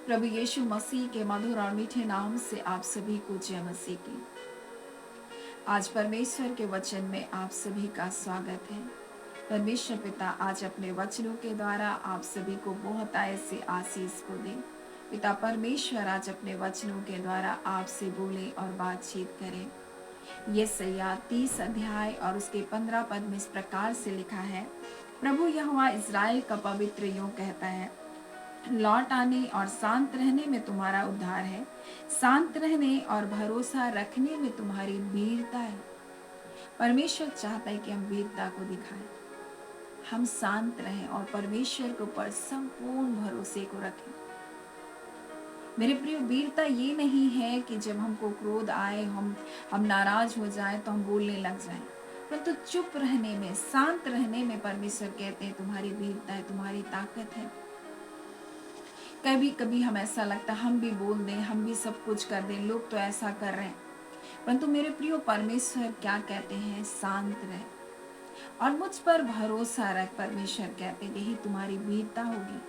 प्रभु यीशु मसीह के मधुर और मीठे नाम से आप सभी को जय मसीह की। आज परमेश्वर के वचन में आप सभी का स्वागत है। परमेश्वर पिता आज अपने वचनों के द्वारा आप सभी को बहुत ऐसे आशीष को दे। पिता परमेश्वर आज अपने वचनों के द्वारा आपसे बोले और बातचीत करे। यशायाह 30 अध्याय और उसके 15 पद में इस प्रकार से लिखा है, प्रभु यहोवा इस्राएल का पवित्र यूं कहता है, लौट आने और शांत रहने में तुम्हारा उद्धार है, शांत रहने और भरोसा रखने में तुम्हारी वीरता है। परमेश्वर चाहता है कि हम वीरता को दिखाएं, हम शांत रहें और परमेश्वर के ऊपर संपूर्ण भरोसे को रखें। मेरे प्रिय, वीरता ये नहीं है कि जब हमको क्रोध आए, हम नाराज हो जाएं तो हम बोलने लग जाएं, परंतु चुप रहने में, शांत रहने में परमेश्वर कहते हैं तुम्हारी वीरता है, तुम्हारी ताकत है। कभी कभी हम ऐसा लगता है हम भी बोल दें, हम भी सब कुछ कर दें, लोग तो ऐसा कर रहे हैं, परंतु मेरे प्रियो परमेश्वर क्या कहते हैं, शांत रहे और मुझ पर भरोसा रख। परमेश्वर कहते हैं यही तुम्हारी वीरता होगी।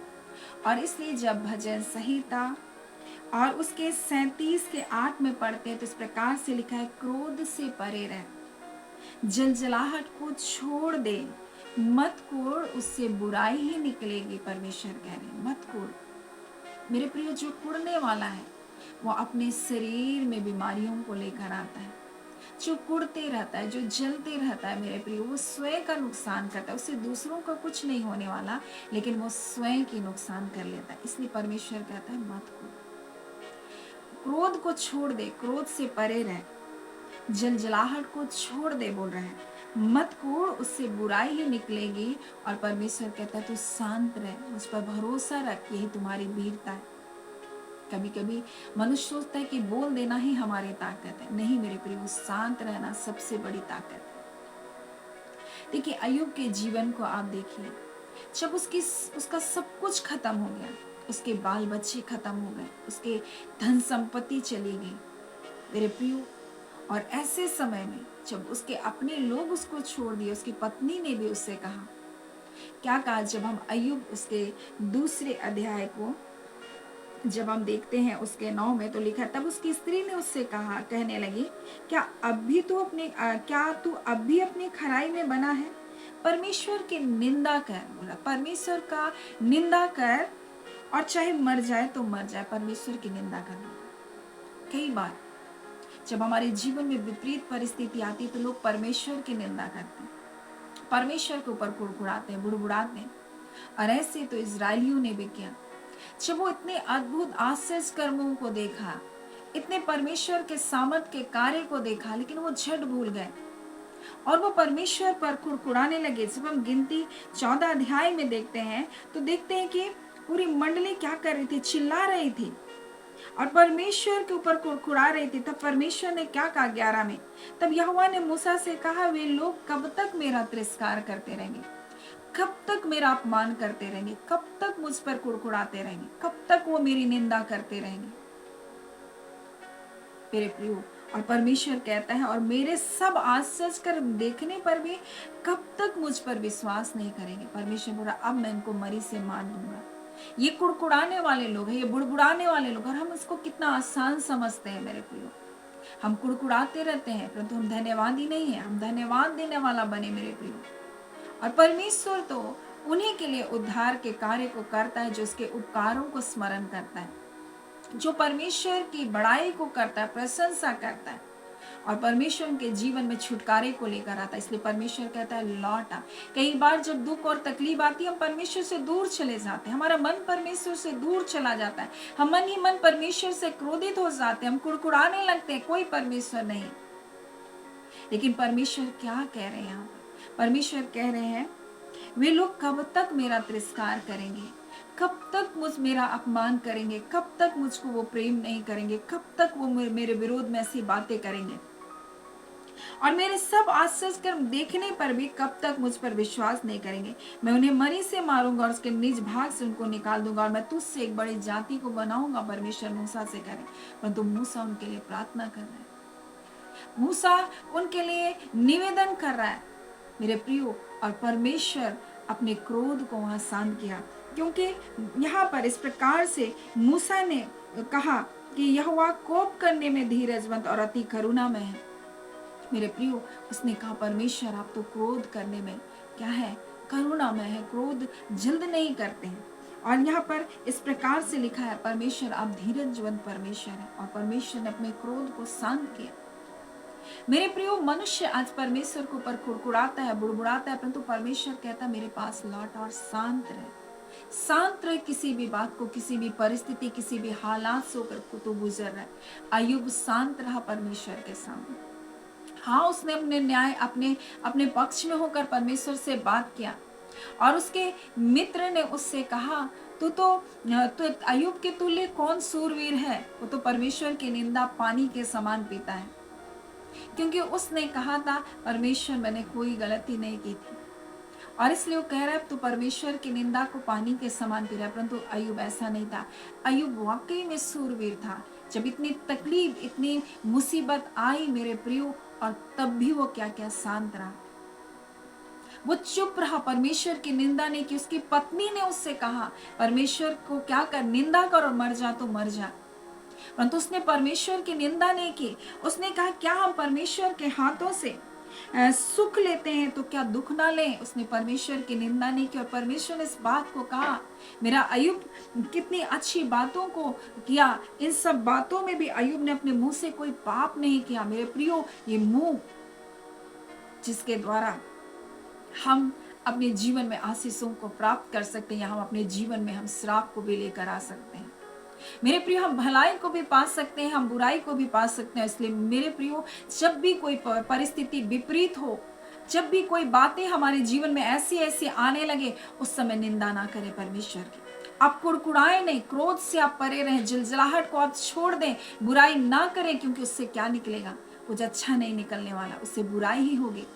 और इसलिए जब भजन संहिता और उसके 37 के 8 में पढ़ते हैं तो इस प्रकार से लिखा है, क्रोध से परे रह, जलजलाहट को छोड़ दे, मत कोड़, उससे बुराई ही निकलेगी। परमेश्वर कह रहे हैं मत कोड़। मेरे प्रिय, जो कुड़ने वाला है वो अपने शरीर में बीमारियों को लेकर आता है। जो कुड़ते रहता है, जो जलते रहता है, मेरे प्रिय, वो स्वयं का नुकसान करता है। उससे दूसरों का कुछ नहीं होने वाला, लेकिन वो स्वयं की नुकसान कर लेता है। इसलिए परमेश्वर कहता है मत कुड़, क्रोध को छोड़ दे, क्रोध से परे रह, जलजलाहट को छोड़ दे, बोल रहे हैं मत कोड़, उससे बुराई ही निकलेगी। और परमेश्वर कहता है तू शांत रह, मुझ पर भरोसा रख, यही तुम्हारी वीरता है। कभी कभी मनुष्य सोचता है कि बोल देना ही हमारी ताकत है। नहीं मेरे प्रिय, वो शांत रहना सबसे बड़ी ताकत है। देखिए अय्यूब के जीवन को आप देखिए, जब उसका सब कुछ खत्म हो गया, उसके बाल बच्चे खत्म हो गए, उसके धन संपत्ति चली गई मेरे प्रियो, और ऐसे समय में जब उसके अपने लोग उसको छोड़ दिए, उसकी पत्नी ने भी उससे कहा, क्या कहा, जब हम अय्यूब उसके दूसरे अध्याय को जब हम देखते हैं उसके 9 में तो लिखा, तब उसकी स्त्री ने उससे कहा, कहने लगी, क्या तू अब भी अपनी खराई में बना है? परमेश्वर की निंदा कर, बोला परमेश्वर का निंदा कर, और चाहे मर जाए तो मर जाए, परमेश्वर की निंदा करना। कई बार जब हमारे जीवन में विपरीत परिस्थिति आती है तो लोग परमेश्वर की निंदा करते हैं, परमेश्वर के ऊपर कुड़कुड़ाते हैं, बुड़बुड़ाते हैं। और ऐसे तो इजरायलियों ने भी किया। जब वो इतने अद्भुत आश्चर्य कर्मों को देखा, इतने परमेश्वर के सामर्थ के कार्य को देखा, लेकिन वो झट भूल गए और वो परमेश्वर पर कुड़कुड़ाने लगे। जब हम गिनती 14 अध्याय में देखते हैं तो देखते हैं कि पूरी मंडली क्या कर रही थी, चिल्ला रही थी और परमेश्वर के ऊपर कुड़कुड़ा रही थी। तब परमेश्वर ने क्या कहा 11 में, तब यहोवा ने मूसा से कहा, वे लोग कब तक मेरा तिरस्कार करते रहेंगे, कब तक मेरा अपमान करते रहेंगे, कब तक मुझ पर कुड़कुड़ाते रहेंगे, कब तक वो मेरी निंदा करते रहेंगे। मेरे प्रियो, और परमेश्वर कहता है, और मेरे सब आश्चर्य कर देखने पर भी कब तक मुझ पर विश्वास नहीं करेंगे। परमेश्वर बोला, अब मैं इनको मरी से मार दूंगा। ये कुड़कुड़ाने वाले लोग हैं, ये बुड़बुड़ाने वाले लोग, और हम इसको कितना आसान समझते हैं मेरे प्रियो। हम कुड़कुड़ाते रहते हैं, परंतु हम धन्यवादी नहीं है। हम धन्यवाद देने वाला बने मेरे प्रियो। और परमेश्वर तो उन्हीं के लिए उद्धार के कार्य को करता है जो उसके उपकारों को स्मरण करता है, जो परमेश्वर की बड़ाई को करता है, प्रशंसा करता है, और परमेश्वर के जीवन में छुटकारे को लेकर आता है। इसलिए परमेश्वर कहता है लौट आ। कई बार जब दुख और तकलीफ आती है, हम परमेश्वर से दूर चले जाते हैं, हमारा मन परमेश्वर से दूर चला जाता है, हम मन ही मन परमेश्वर से क्रोधित हो जाते हैं, हम कुड़कुड़ाने लगते हैं, कोई परमेश्वर नहीं। लेकिन परमेश्वर क्या कह रहे हैं यहाँ पर? परमेश्वर कह रहे हैं, वे लोग कब तक मेरा तिरस्कार करेंगे, कब तक मेरा अपमान करेंगे, कब तक मुझको वो प्रेम नहीं करेंगे, कब तक वो मेरे विरोध में ऐसी बातें करेंगे, और मेरे सब आश्चर्य कर्म देखने पर भी कब तक मुझ पर विश्वास नहीं करेंगे। मैं उन्हें मरी से मारूंगा और उसके निज भाग से उनको निकाल दूंगा, और मैं तुझसे एक बड़ी जाति को बनाऊंगा। परमेश्वर मूसा से करे, परंतु मूसा उनके लिए प्रार्थना कर रहा है, मूसा उनके लिए निवेदन कर रहा है मेरे प्रियो। और परमेश्वर अपने क्रोध को वहां शांत किया। क्योंकि यहाँ पर इस प्रकार से मूसा ने कहा कि यहोवा कोप करने में धीरजवंत और अति करुणामय है। मेरे प्रियो, उसने कहा परमेश्वर आप तो क्रोध करने में क्या है, करुणामय है, क्रोध जल्द नहीं करते हैं। और यहाँ पर इस प्रकार से लिखा है परमेश्वर आप धीरजवंत परमेश्वर है, और परमेश्वर ने अपने क्रोध को शांत किया। मेरे प्रियो, मनुष्य आज परमेश्वर के ऊपर कुड़कुड़ाता है, बुड़बुड़ाता है, परंतु परमेश्वर कहता है मेरे पास लौट और शांत रहे। शांत रहे, किसी भी बात को, किसी भी परिस्थिति, किसी भी हालात से होकर को तो गुजर रहा है। अय्यूब शांत रहा परमेश्वर के सामने। हाँ, उसने अपने न्याय अपने पक्ष में होकर परमेश्वर से बात किया, और उसके मित्र ने उससे कहा तू तो अय्यूब के तुल्य कौन सूरवीर है, वो तो परमेश्वर की निंदा पानी के समान पीता है। क्योंकि उसने कहा था परमेश्वर मैंने कोई गलती नहीं की थी, और इसलिए वो कह रहा है तो परमेश्वर की निंदा को पानी के समान पी रहा है। परंतु अय्यूब ऐसा नहीं था। अय्यूब वाकई में सूरवीर था। जब इतनी तकलीफ, इतनी मुसीबत आई मेरे प्रियो, और तब भी वो क्या क्या शांत रहा, वो चुप रहा, परमेश्वर की निंदा नहीं की। उसकी पत्नी ने उससे कहा परमेश्वर को क्या कर, निंदा कर और मर जा तो मर जा, परंतु उसने परमेश्वर की निंदा नहीं की। उसने कहा क्या हम परमेश्वर के हाथों से सुख लेते हैं तो क्या दुख ना लें। उसने परमेश्वर की निंदा नहीं की, और परमेश्वर ने इस बात को कहा। मेरा अय्यूब कितनी अच्छी बातों को किया, इन सब बातों में भी अय्यूब ने अपने मुंह से कोई पाप नहीं किया। मेरे प्रियो, ये मुंह जिसके द्वारा हम अपने जीवन में आशीषों को प्राप्त कर सकते हैं, या हम अपने जीवन में हम श्राप को भी लेकर आ सकते हैं। मेरे प्रियो, हम भलाई को भी पा सकते हैं, हम बुराई को भी पा सकते हैं। इसलिए मेरे प्रियो, जब भी कोई परिस्थिति विपरीत हो, जब भी कोई बातें हमारे जीवन में ऐसी ऐसी आने लगे, उस समय निंदा ना करें परमेश्वर की। आप कुड़कुड़ाएं नहीं, क्रोध से आप परे रहें, जलजलाहट को आप छोड़ दें, बुराई ना करें, क्योंकि उससे क्या निकलेगा, कुछ अच्छा नहीं निकलने वाला, उससे बुराई ही होगी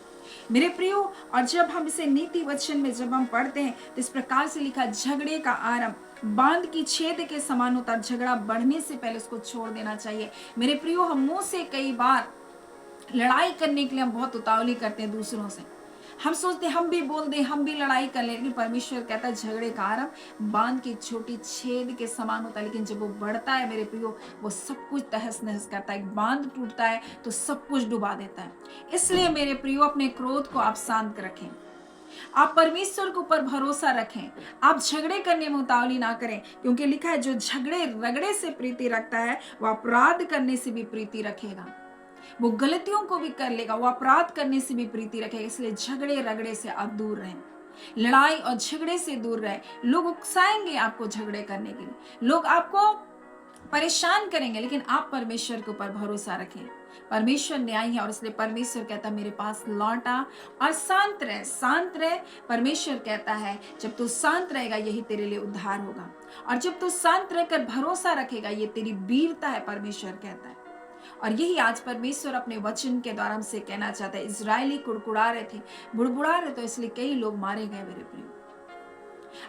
मेरे प्रियो। और जब हम इसे नीति वचन में जब हम पढ़ते हैं तो इस प्रकार से लिखा, झगड़े का आरंभ बांध की छेद के समान होता, झगड़ा बढ़ने से पहले उसको छोड़ देना चाहिए। मेरे प्रियो, हम मुंह से कई बार लड़ाई करने के लिए हम बहुत उतावली करते हैं दूसरों से, हम सोचते हैं हम भी बोल दें, हम भी लड़ाई कर लें, लेकिन परमेश्वर कहता है झगड़े का आरंभ बांध की छोटी छेद के समान होता है, लेकिन जब वो बढ़ता है मेरे प्रियो, वो सब कुछ तहस नहस करता है। बांध टूटता है तो सब कुछ डुबा देता है। इसलिए मेरे प्रियो, अपने क्रोध को आप शांत रखें, आप परमेश्वर के ऊपर भरोसा रखें, आप झगड़े करने में उतावली ना करें, क्योंकि लिखा है जो झगड़े रगड़े से प्रीति रखता है वह अपराध करने से भी प्रीति रखेगा। वो गलतियों को भी कर लेगा, वो अपराध करने से भी प्रीति रखेगा। इसलिए झगड़े रगड़े से आप दूर रहें, लड़ाई और झगड़े से दूर रहें। लोग उकसाएंगे आपको झगड़े करने के लिए, लोग आपको परेशान करेंगे, लेकिन आप परमेश्वर के ऊपर भरोसा रखें। परमेश्वर न्यायी है, और इसलिए परमेश्वर कहता है मेरे पास लौटा और शांत रहे, शांत रहे। परमेश्वर कहता है जब तू शांत रहेगा यही तेरे लिए उद्धार होगा, और जब तू शांत रहकर भरोसा रखेगा ये तेरी वीरता है, परमेश्वर कहता है। और यही आज परमेश्वर अपने वचन के द्वारा हमसे कहना चाहता है। इजरायली कुड़कुड़ा रहे थे, बुड़बुड़ा रहे, तो इसलिए कई लोग मारे गए मेरे प्रिय।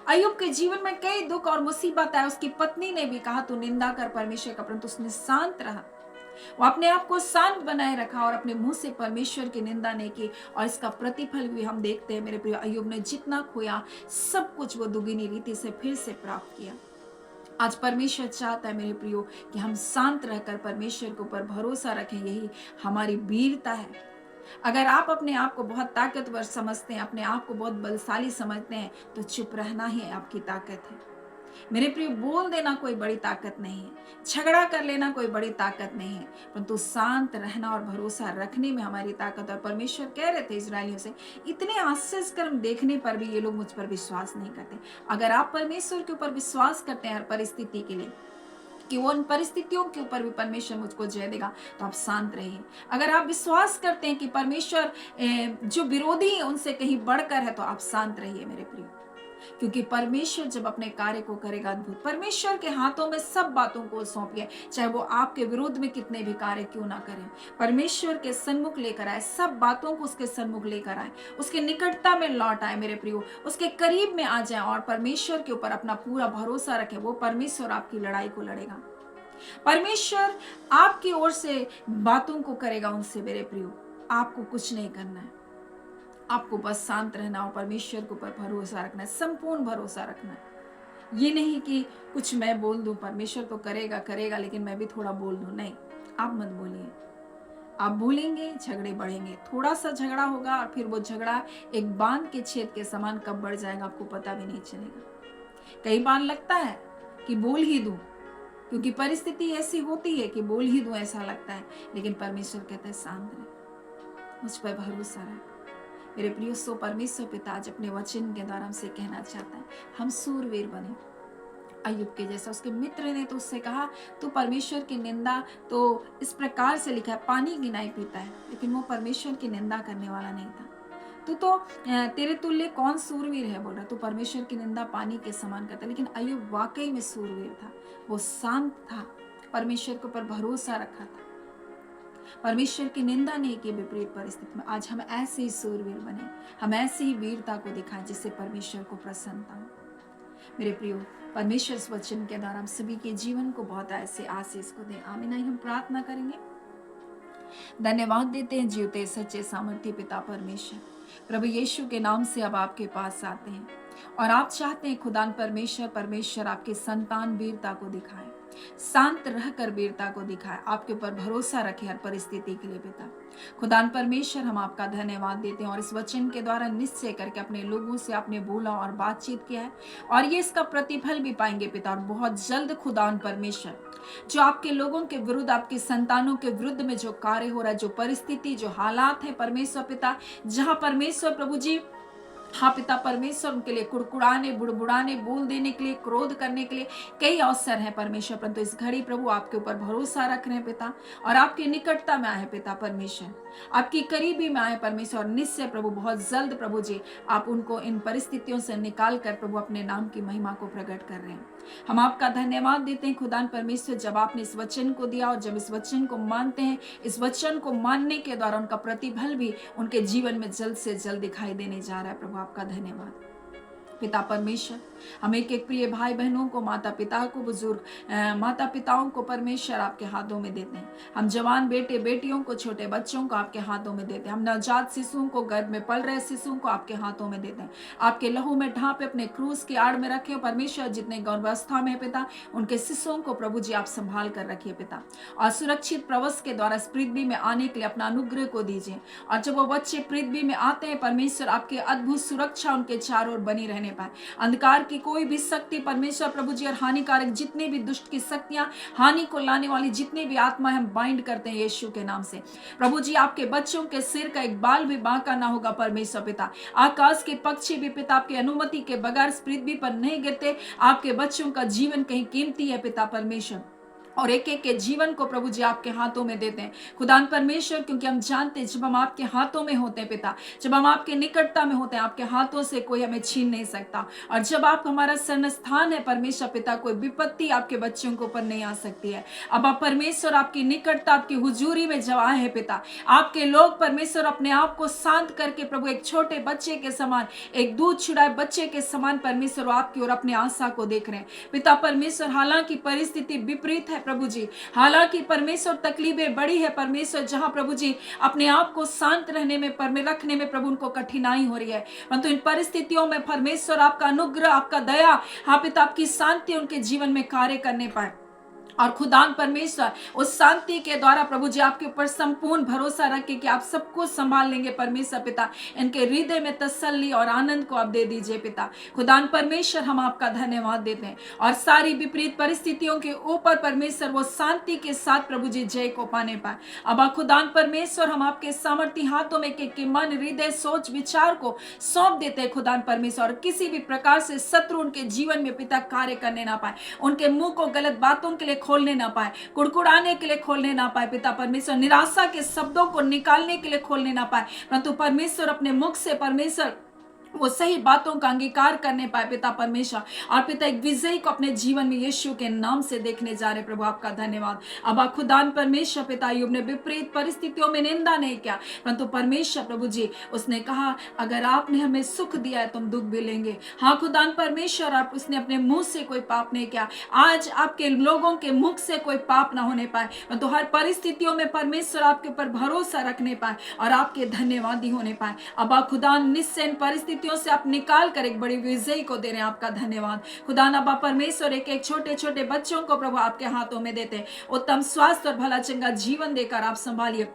अय्यूब के जीवन में कई दुख और मुसीबत आए। उसकी पत्नी ने भी कहा तू निंदा कर परमेश्वर का, परंतु उसने शांत रहा, वो अपने आप को शांत बनाए रखा और अपने मुंह से परमेश्वर की निंदा नहीं की। और इसका प्रतिफल भी हम देखते हैं मेरे प्रिय, अय्यूब ने जितना खोया सब कुछ वो दुगनी रीति से फिर से प्राप्त किया। आज परमेश्वर चाहता है मेरे प्रियो कि हम शांत रहकर परमेश्वर के ऊपर भरोसा रखें, यही हमारी वीरता है। अगर आप अपने आप को बहुत ताकतवर समझते हैं, अपने आप को बहुत बलशाली समझते हैं, तो चुप रहना ही आपकी ताकत है मेरे प्रिय। बोल देना कोई बड़ी ताकत नहीं है, झगड़ा कर लेना कोई बड़ी ताकत नहीं है, परंतु शांत रहना और भरोसा रखने में हमारी ताकत। और परमेश्वर कह रहे थे इजरायलियों से, इतने आश्चर्य कर्म देखने पर भी ये लोग मुझ पर विश्वास नहीं करते। अगर आप परमेश्वर के ऊपर विश्वास करते हैं हर परिस्थिति के लिए कि वो उन परिस्थितियों के ऊपर भी परमेश्वर मुझको जय देगा, तो आप शांत रहिए। अगर आप विश्वास करते हैं कि परमेश्वर जो विरोधी है उनसे कहीं बढ़कर है, तो आप शांत रहिए मेरे प्रिय, क्योंकि परमेश्वर जब अपने कार्य को करेगा अद्भुत। परमेश्वर के हाथों में सब बातों को सौंपिए, चाहे वो आपके विरोध में कितने भी कार्य क्यों ना करें, परमेश्वर के सन्मुख लेकर आए, सब बातों को उसके सन्मुख लेकर आए, उसके निकटता में लौट आए मेरे प्रियो, उसके करीब में आ जाए और परमेश्वर के ऊपर अपना पूरा भरोसा रखें। वो परमेश्वर आपकी लड़ाई को लड़ेगा, परमेश्वर आपकी ओर से बातों को करेगा उनसे मेरे प्रियो। आपको कुछ नहीं करना है, आपको बस शांत रहना और परमेश्वर के ऊपर भरोसा रखना है, संपूर्ण भरोसा रखना है। ये नहीं कि कुछ मैं बोल दूं, परमेश्वर तो करेगा करेगा लेकिन मैं भी थोड़ा बोल दूं, नहीं, आप मत बोलिए। आप बोलेंगे झगड़े बढ़ेंगे, थोड़ा सा झगड़ा होगा और फिर वो झगड़ा एक बांध के छेद के समान कब बढ़ जाएगा आपको पता भी नहीं चलेगा। कई बार लगता है कि बोल ही दूं, क्योंकि परिस्थिति ऐसी होती है कि बोल ही दूं ऐसा लगता है, लेकिन परमेश्वर कहता है शांत रहे, मुझ पर भरोसा रहे। मेरे प्रियो, सो परमेश्वर पिता आज अपने वचन के द्वारा हमसे कहना चाहता है, हम सूरवीर बने अय्यूब के जैसा। उसके मित्र ने तो उससे कहा तू परमेश्वर की निंदा तो इस प्रकार से लिखा है, पानी की नाई पीता है, लेकिन वो परमेश्वर की निंदा करने वाला नहीं था। तू तो तेरे तुल्य कौन सूरवीर है बोल रहा, तू परमेश्वर की निंदा पानी के समान करता। लेकिन अय्यूब वाकई में सूरवीर था, वो शांत था, परमेश्वर के ऊपर भरोसा रखा था, परमेश्वर की निंदा नहीं की विपरीत परिस्थिति में। आज हम ऐसे ही सूरवीर बने, हम ऐसे ही वीरता को दिखाएं जिससे परमेश्वर को प्रसन्नता हो। मेरे प्रियो, परमेश्वर इस वचन के द्वारा हम सभी के जीवन को बहुत ऐसे आशीष को दे। आमीन। हम प्रार्थना करेंगे। धन्यवाद देते हैं जीवते सच्चे सामर्थ्य पिता परमेश्वर, प्रभु यीशु के नाम से अब आपके पास आते हैं और आप चाहते हैं खुदान परमेश्वर आपके संतान वीरता को दिखाए, शांत रहकर वीरता को दिखाए, आपके ऊपर भरोसा रखे हर परिस्थिति के लिए पिता। खुदान परमेश्वर, हम आपका धन्यवाद देते हैं और इस वचन के द्वारा निश्चय करके अपने लोगों से आपने बोला और बातचीत किया है और ये इसका प्रतिफल भी पाएंगे पिता। और बहुत जल्द खुदान परमेश्वर, जो आपके लोगों के विरुद्ध, आपके संतानों के विरुद्ध में जो कार्य हो रहा है, जो परिस्थिति, जो हालात है परमेश्वर पिता, जहां परमेश्वर प्रभु जी, हाँ पिता परमेश्वर, उनके लिए कुड़कुड़ाने, बुड़बुड़ाने, बोल देने के लिए, क्रोध करने के लिए कई अवसर हैं परमेश्वर, परंतु इस घड़ी प्रभु आपके ऊपर भरोसा रख रहे हैं पिता और आपके निकटता में आए पिता परमेश्वर, आपकी करीबी में आए परमेश्वर। और निश्चय प्रभु बहुत जल्द प्रभु जी आप उनको इन परिस्थितियों से निकाल कर प्रभु अपने नाम की महिमा को प्रकट कर रहे हैं। हम आपका धन्यवाद देते हैं खुदान परमेश्वर, जब आपने इस वचन को दिया और जब इस वचन को मानते हैं, इस वचन को मानने के द्वारा उनका प्रतिफल भी उनके जीवन में जल्द से जल्द दिखाई देने जा रहा है। प्रभु आपका धन्यवाद पिता परमेश्वर। हम एक एक प्रिय भाई बहनों को, माता पिता को, बुजुर्ग माता पिताओं को परमेश्वर आपके हाथों में देते हैं। हम जवान बेटे बेटियों को, छोटे बच्चों को आपके हाथों में देते हैं। हम नवजात शिशुओं को, गर्भ में पल रहे शिशुओं को आपके हाथों में देते हैं। आपके लहू में ढांपे अपने क्रूस की आड़ में रखे परमेश्वर। जितने गर्भावस्था में पिता, उनके शिशुओं को प्रभु जी आप संभाल कर रखिए पिता, और सुरक्षित प्रवास के द्वारा इस पृथ्वी में आने के लिए अपना अनुग्रह को दीजिए। और जब वो बच्चे पृथ्वी में आते हैं परमेश्वर, आपके अद्भुत सुरक्षा उनके चारों ओर बनी रहने पाए। अंधकार की कोई भी शक्ति परमेश्वर प्रभु जी और हानिकारक जितने भी दुष्ट की शक्तियां, हानि को लाने वाली जितने भी आत्मा हम बाइंड करते हैं यीशु के नाम से। प्रभु जी आपके बच्चों के सिर का एक बाल भी बांका ना होगा परमेश्वर पिता। आकाश के पक्षी भी पिता आपकी अनुमति के बगैर पृथ्वी पर नहीं गिरते। आपके बच्चों का जीवन कहीं कीमती है पिता परमेश्वर, और एक एक के जीवन को प्रभु जी आपके हाथों में देते हैं खुदान परमेश्वर, क्योंकि हम जानते हैं जब हम आपके हाथों में होते हैं पिता, जब हम आपके निकटता में होते हैं, आपके हाथों से कोई हमें छीन नहीं सकता। और जब आप हमारा शरण स्थान है परमेश्वर पिता, कोई विपत्ति आपके बच्चों के ऊपर नहीं आ सकती है। अब आप परमेश्वर आपकी निकटता, आपकी हुजूरी में जब आए हैं पिता, आपके लोग परमेश्वर अपने आप को शांत करके प्रभु एक छोटे बच्चे के समान, एक दूध छुड़ाए बच्चे के समान परमेश्वर आपकी ओर अपने आशा को देख रहे हैं पिता परमेश्वर। हालांकि परिस्थिति विपरीत है प्रभु जी, हालांकि परमेश्वर तकलीफें बड़ी है परमेश्वर, जहां प्रभु जी अपने आप को शांत रहने में रखने में प्रभु उनको कठिनाई हो रही है, परंतु इन परिस्थितियों में परमेश्वर आपका अनुग्रह, आपका दया, हाँ पिता आपकी शांति उनके जीवन में कार्य करने पाए। और खुदान परमेश्वर उस शांति के द्वारा प्रभु जी आपके ऊपर संपूर्ण भरोसा रखे कि आप सब कुछ संभाल लेंगे परमेश्वर पिता। इनके हृदय में तसल्ली और आनंद को आप दे दीजिए पिता। खुदान परमेश्वर हम आपका धन्यवाद देते हैं और सारी विपरीत परिस्थितियों के ऊपर परमेश्वर वो शांति के साथ प्रभु जी जय को पाने पाए। अब खुदान परमेश्वर हम आपके सामर्थ्य हाथों में के मन, हृदय, सोच, विचार को सौंप देते हैं खुदान परमेश्वर। और किसी भी प्रकार से शत्रु उनके जीवन में पिता कार्य करने ना पाए, उनके मुंह को गलत बातों के लिए खोलने ना पाए, कुड़कुड़ाने के लिए खोलने ना पाए पिता परमेश्वर, निराशा के शब्दों को निकालने के लिए खोलने ना पाए, परंतु परमेश्वर अपने मुख से परमेश्वर वो सही बातों का अंगीकार करने पाए पिता परमेश्वर। और पिता एक विजयी को अपने जीवन में यीशु के नाम से देखने जा रहे प्रभु आपका धन्यवाद। अब खुदान परमेश्वर पिता अय्यूब ने विपरीत परिस्थितियों में निंदा नहीं किया, परंतु परमेश्वर प्रभु जी उसने कहा अगर आपने हमें सुख दिया है तुम दुख भी लेंगे। हाँ खुदान परमेश्वर, आप उसने अपने मुंह से कोई पाप नहीं किया। आज आपके लोगों के मुख से कोई पाप ना होने पाए, परंतु हर परिस्थितियों में परमेश्वर आपके ऊपर भरोसा रखने पाए और आपके धन्यवादी होने पाए। अब खुदान निश्चय परिस्थिति परिस्थितियों से आप निकाल कर एक बड़ी विजयी को दे रहे हैं। आपका धन्यवाद खुदा ना बा परमेश्वर। एक एक छोटे छोटे बच्चों को प्रभु आपके हाथों में देते हैं। उत्तम स्वास्थ्य और भला चंगा जीवन देकर आप संभालिए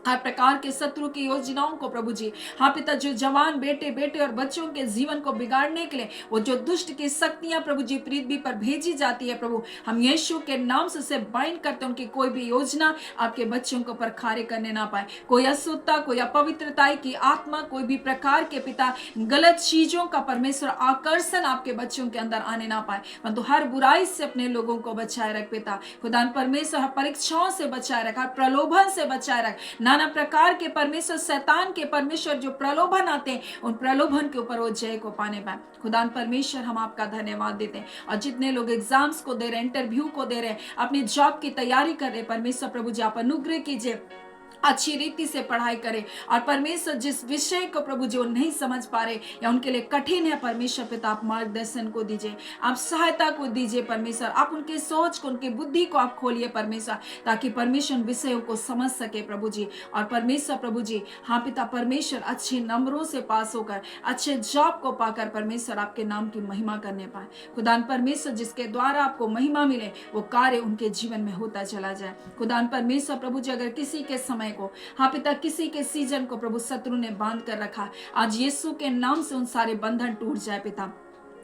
हर प्रकार के शत्रु की योजनाओं को प्रभु जी। हाँ पिता, जो जवान बेटे बेटे और बच्चों के जीवन को बिगाड़ने के लिए वो जो दुष्ट की शक्तियां प्रभु जी पृथ्वी पर भेजी जाती है प्रभु, हम यीशु के नाम से उसे बाइंड करते हैं। उनकी कोई भी योजना आपके बच्चों को पर कार्य करने ना पाए। कोई अशुद्धता, कोई अपवित्रता की आत्मा, कोई भी प्रकार के पिता गलत चीजों का परमेश्वर आकर्षण आपके बच्चों के अंदर आने ना पाए, परंतु हर बुराई से अपने लोगों को बचाए रख पिता खुदा। परमेश्वर हर परीक्षाओं से बचाए रख, हर प्रलोभन से बचाए रख। नाना प्रकार के परमेश्वर शैतान के परमेश्वर जो प्रलोभन आते हैं, उन प्रलोभन के ऊपर वो जय को पाने पाए खुदा परमेश्वर। हम आपका धन्यवाद देते हैं। और जितने लोग एग्जाम्स को दे रहे हैं, इंटरव्यू को दे रहे हैं, अपनी जॉब की तैयारी कर रहे हैं, परमेश्वर प्रभु जी आप अनुग्रह कीजिए, अच्छी रीति से पढ़ाई करें। और परमेश्वर जिस विषय को प्रभु जो नहीं समझ पा रहे या उनके लिए कठिन है, परमेश्वर पिता आप मार्गदर्शन को दीजिए, आप सहायता को दीजिए परमेश्वर। आप उनके सोच को, उनकी बुद्धि को आप खोलिए परमेश्वर, ताकि परमेश्वर विषयों को समझ सके प्रभु जी। और परमेश्वर प्रभु जी हाँ पिता परमेश्वर अच्छे नंबरों से पास होकर अच्छे जॉब को पाकर परमेश्वर आपके नाम की महिमा करने पाए खुदा परमेश्वर। जिसके द्वारा आपको महिमा मिले वो कार्य उनके जीवन में होता चला जाए खुदा परमेश्वर प्रभु जी। अगर किसी के समय को हाँ पिता, किसी के सीजन को प्रभु शत्रु ने बांध कर रखा, आज यीशु के नाम से उन सारे बंधन टूट जाए पिता।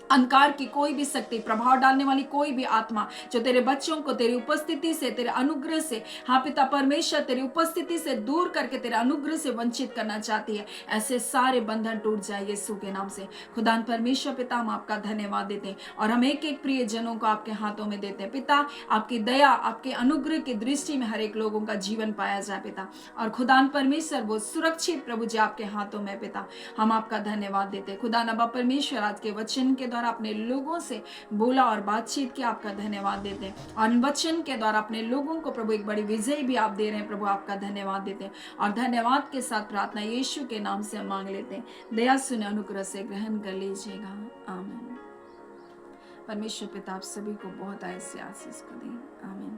अंधकार की कोई भी शक्ति, प्रभाव डालने वाली कोई भी आत्मा जो तेरे बच्चों को तेरी उपस्थिति से, तेरे अनुग्रह से हाँ पिता परमेश्वर तेरी उपस्थिति से दूर करके तेरे अनुग्रह से वंचित करना चाहती है, ऐसे सारे बंधन टूट जाए यीशु के नाम से खुदा परमेश्वर। पिता हम आपका धन्यवाद देते हैं और हम एक एक प्रिय जनों को आपके हाथों में देते हैं पिता। आपकी दया, आपके अनुग्रह की दृष्टि में हर एक लोगों का जीवन पाया जाए पिता। और खुदा परमेश्वर वो सुरक्षित प्रभु जी आपके हाथों में पिता, हम आपका धन्यवाद देते हैं खुदा नबा परमेश्वर। आज के वचन के द्वारा अपने लोगों से बोला और बातचीत किया, आपका धन्यवाद देते हैं। और वचन के द्वारा अपने लोगों को प्रभु एक बड़ी विजय भी आप दे रहे हैं प्रभु, आपका धन्यवाद देते हैं। और धन्यवाद के साथ प्रार्थना यीशु के नाम से मांग लेते हैं। दया सुने अनुग्रह से ग्रहण कर लीजिएगा, आमीन। परमेश्वर पिता आप सभी को बहुत ऐसे आशीष को दें, आमीन।